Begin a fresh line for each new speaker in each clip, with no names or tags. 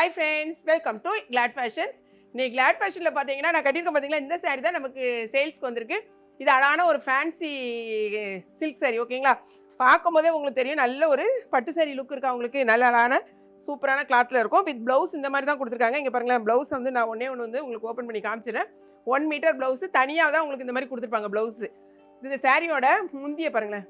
Hi friends, welcome to Glad Fashions. இன்னைக்கு Glad ஃபேஷனில் பார்த்தீங்கன்னா நான் கட்டியிருக்கேன் பார்த்தீங்களா, இந்த சாரீ தான் நமக்கு சேல்ஸ்க்கு வந்திருக்கு. இது அழகான ஒரு ஃபேன்சி சில்க் சாரீ. ஓகேங்களா, பார்க்கும் போதே உங்களுக்கு தெரியும் நல்ல ஒரு பட்டு சாரீ லுக் இருக்கா உங்களுக்கு. நல்ல அழகான சூப்பரான கிளாத்தில் இருக்கும். வித் ப்ளவுஸ் இந்த மாதிரி தான் கொடுத்துருக்காங்க. இங்கே பாருங்களேன், ப்ளவுஸ் வந்து நான் ஒன்று வந்து உங்களுக்கு ஓப்பன் பண்ணி காமிச்சிடுறேன். 1 மீட்டர் ப்ளவுஸு தனியாக தான் உங்களுக்கு இந்த மாதிரி கொடுத்துருப்பாங்க ப்ளவுஸு. இந்த சாரியோட முந்திய பாருங்களேன்,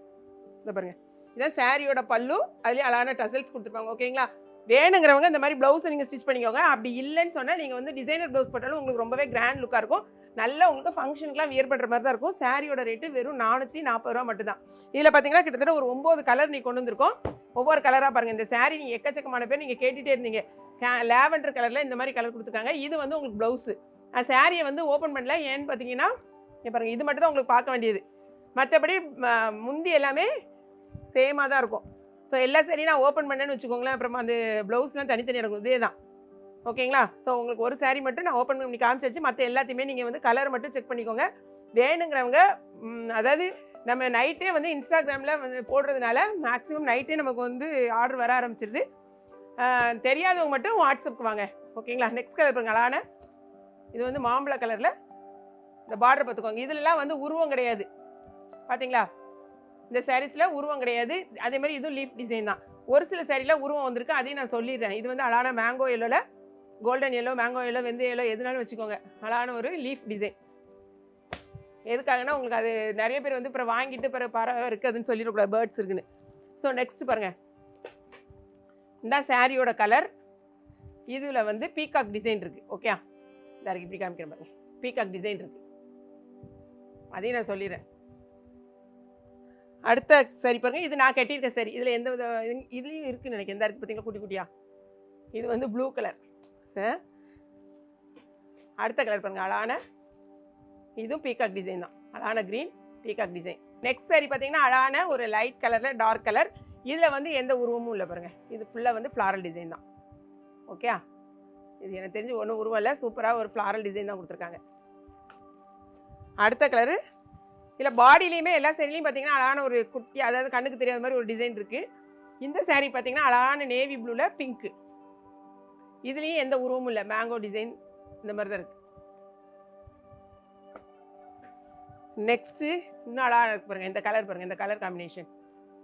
இதை பாருங்கள், இதான் சாரியோட பல்லு. அதுலேயே அழகான டசல்ஸ் கொடுத்துருப்பாங்க. ஓகேங்களா, வேணுங்கிறவங்க இந்த மாதிரி ப்ளவுஸை நீங்கள் ஸ்டிச் பண்ணிக்கோங்க. அப்படி இல்லைன்னு சொன்னால் நீங்கள் வந்து டிசைனர் ப்ளவுஸ் போட்டாலும் உங்களுக்கு ரொம்பவே கிராண்ட் லுக்காக இருக்கும். நல்லா உங்களுக்கு ஃபங்க்ஷனுக்குலாம் வியர் பண்ணுற மாதிரி தான் இருக்கும். சாரியோட ரேட்டு வெறும் 440 ரூபா மட்டும்தான். இதில் பார்த்தீங்கன்னா கிட்டத்தட்ட ஒரு 9 கலர் நீங்கள் கொண்டு வந்திருக்கோம். ஒவ்வொரு கலராக பாருங்கள். இந்த சாரீ நீங்கள் எக்கச்சக்கமான பேர் நீங்கள் கேட்டுகிட்டே இருந்தீங்க. லேவண்டர் கலரில் இந்த மாதிரி கலர் கொடுத்துருக்காங்க. இது வந்து உங்களுக்கு ப்ளவுஸு. சாரியை வந்து ஓப்பன் பண்ணல. ஏன்னு பார்த்தீங்கன்னா பாருங்கள், இது மட்டும் தான் உங்களுக்கு பார்க்க வேண்டியது. மற்றபடி முந்தி எல்லாமே சேமாக தான் இருக்கும். ஸோ எல்லா சாரியும் நான் ஓப்பன் பண்ணேன்னு வச்சுக்கோங்களேன், அப்புறமா அந்த ப்ளவுஸ்லாம் தனித்தனியாக இருக்கும். இதே தான். ஓகேங்களா, ஸோ உங்களுக்கு ஒரு சாரீ மட்டும் நான் ஓப்பன் பண்ணி காமிச்சாச்சு. மற்ற எல்லாத்தையுமே நீங்கள் வந்து கலர் மட்டும் செக் பண்ணிக்கோங்க. வேணுங்கிறவங்க அதாவது நம்ம நைட்டே வந்து இன்ஸ்டாகிராமில் வந்து போடுறதுனால மேக்ஸிமம் நைட்டே நமக்கு வந்து ஆர்டர் வர ஆரம்பிச்சிருது. தெரியாதவங்க மட்டும் வாட்ஸ்அப்புக்கு வாங்க. ஓகேங்களா, நெக்ஸ்ட் கலர் பாருங்க, அழகான இது வந்து மாம்பழ கலரில் இந்த பார்டர் பார்த்துக்கோங்க. இதுலலாம் வந்து உருவம் கிடையாது பார்த்தீங்களா. இந்த சாரீஸில் உருவம் கிடையாது. அதே மாதிரி இதுவும் லீஃப் டிசைன் தான். ஒரு சில சாரியில் உருவம் வந்திருக்கு, அதையும் நான் சொல்லிடுறேன். இது வந்து அழகான மேங்கோ எல்லோவில், கோல்டன் எல்லோ, மேங்கோ எல்லோ, வெந்தய எல்லோ, எதுனாலும் வச்சுக்கோங்க. அழகான ஒரு லீஃப் டிசைன். எதுக்காகனா உங்களுக்கு அது நிறைய பேர் வந்து அப்புறம் வாங்கிட்டு பிறகு பறவை இருக்குதுன்னு சொல்லிடக்கூடாது, பேர்ட்ஸ் இருக்குன்னு. ஸோ நெக்ஸ்ட் பாருங்கள், இந்த சாரியோட கலர். இதில் வந்து பீகாக் டிசைன் இருக்குது. ஓகே, இந்த இப்படி காமிக்கிறேன் பாருங்கள், பீகாக் டிசைன் இருக்குது. அதையும் நான் சொல்லிடுறேன். அடுத்த சரி பாருங்கள், இது நான் கட்டியிருக்க சரி. இதில் எந்த வித இதுலேயும் இருக்குன்னு நினைக்கிறேன். எந்த இருக்குது பார்த்தீங்களா, குட்டி குட்டியா. இது வந்து ப்ளூ கலர். சார் அடுத்த கலர் பாருங்கள், அழகான இதுவும் பீகாக் டிசைன் தான். அழகான green peacock design. Next sorry பார்த்தீங்கன்னா அழகான ஒரு லைட் கலரில் டார்க் கலர். இதில் வந்து எந்த உருவமும் இல்லை பாருங்கள். இது ஃபுல்லாக வந்து ஃப்ளாரல் டிசைன் தான். ஓகே, இது எனக்கு தெரிஞ்சு ஒன்றும் உருவம் இல்லை, சூப்பராக ஒரு ஃப்ளாரல் டிசைன் தான் கொடுத்துருக்காங்க. அடுத்த கலரு. இதில் பாடியிலையுமே எல்லா சேரீலையும் பார்த்தீங்கன்னா அழகான ஒரு குட்டி, அதாவது கண்ணுக்கு தெரியாத மாதிரி ஒரு டிசைன் இருக்குது. இந்த சாரீ பார்த்தீங்கன்னா அழகான நேவி ப்ளூவில் பிங்க்கு. இதுலேயும் எந்த உருவமும் இல்லை, மேங்கோ டிசைன் இந்த மாதிரி தான் இருக்குது. நெக்ஸ்ட்டு இன்னும் அழகாக இருக்கு பாருங்கள், இந்த கலர் பாருங்கள், இந்த கலர் காம்பினேஷன்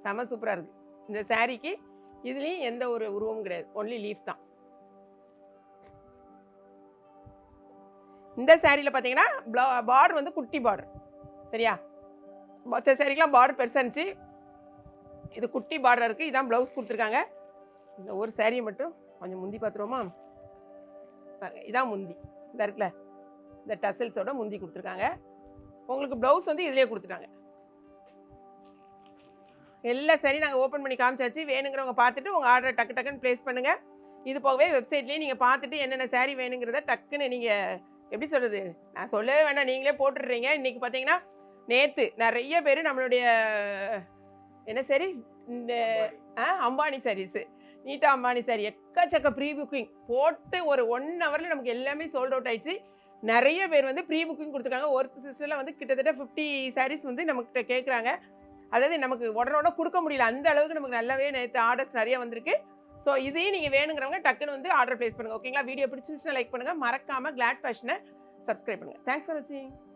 செம சூப்பராக இருக்குது. இந்த சாரீக்கு இதுலேயும் எந்த ஒரு உருவமும் கிடையாது, ஒன்லி லீஃப் தான். இந்த சாரியில் பார்த்தீங்கன்னா பார்டர் வந்து குட்டி பார்டர். சரியா, மற்ற சாரிக்கெலாம் பார்டர் பெருசாக இருந்துச்சு, இது குட்டி பார்டர் இருக்குது. இதான் ப்ளவுஸ் கொடுத்துருக்காங்க. இந்த ஒரு சாரியை மட்டும் கொஞ்சம் முந்தி பார்த்துருவோமா பாருங்கள். இதான் முந்தி, இந்த இருக்குல்ல, இந்த டசல்ஸோட முந்தி கொடுத்துருக்காங்க. உங்களுக்கு ப்ளவுஸ் வந்து இதிலே கொடுத்துட்டாங்க. எல்லா சாரியும் நாங்கள் ஓப்பன் பண்ணி காமிச்சாச்சு. வேணுங்கிறவங்க பார்த்துட்டு உங்கள் ஆர்டரை டக்கு டக்குன்னு ப்ளேஸ் பண்ணுங்கள். இது போகவே வெப்சைட்லேயே நீங்கள் பார்த்துட்டு என்னென்ன சாரீ வேணுங்கிறத டக்குன்னு நீங்கள் எப்படி சொல்கிறது, நான் சொல்லவே வேண்டாம், நீங்களே போட்டுடுறீங்க. இன்றைக்கி பார்த்தீங்கன்னா நேற்று நிறைய பேர் நம்மளுடைய என்ன சாரி, இந்த அம்பானி சாரீஸு, நீட்டா அம்பானி சாரி, எக்கச்சக்க ப்ரீ புக்கிங் போட்டு ஒரு 1 ஹவரில் நமக்கு எல்லாமே சோல்ட் அவுட் ஆயிடுச்சு. நிறைய பேர் வந்து ப்ரீ புக்கிங் கொடுத்துருக்காங்க. ஒரு சிஸ்டரில் வந்து கிட்டத்தட்ட 50 சாரீஸ் வந்து நம்மக்கிட்ட கேட்குறாங்க. அதாவது நமக்கு உடனோட கொடுக்க முடியல, அந்த அளவுக்கு நமக்கு நல்லாவே நேற்று ஆர்டர்ஸ் நிறைய வந்திருக்கு. ஸோ இதையும் நீங்கள் வேணுங்கிறவங்க டக்குன்னு வந்து ஆர்டர் ப்ளேஸ் பண்ணுங்கள். ஓகேங்களா, வீடியோ பிடிச்சிருந்துச்சுன்னா லைக் பண்ணுங்கள், மறக்காமல் கிளாட் ஃபேஷனை சப்ஸ்கிரைப் பண்ணுங்கள். தேங்க்ஸ் ஃபார் வாட்சிங்.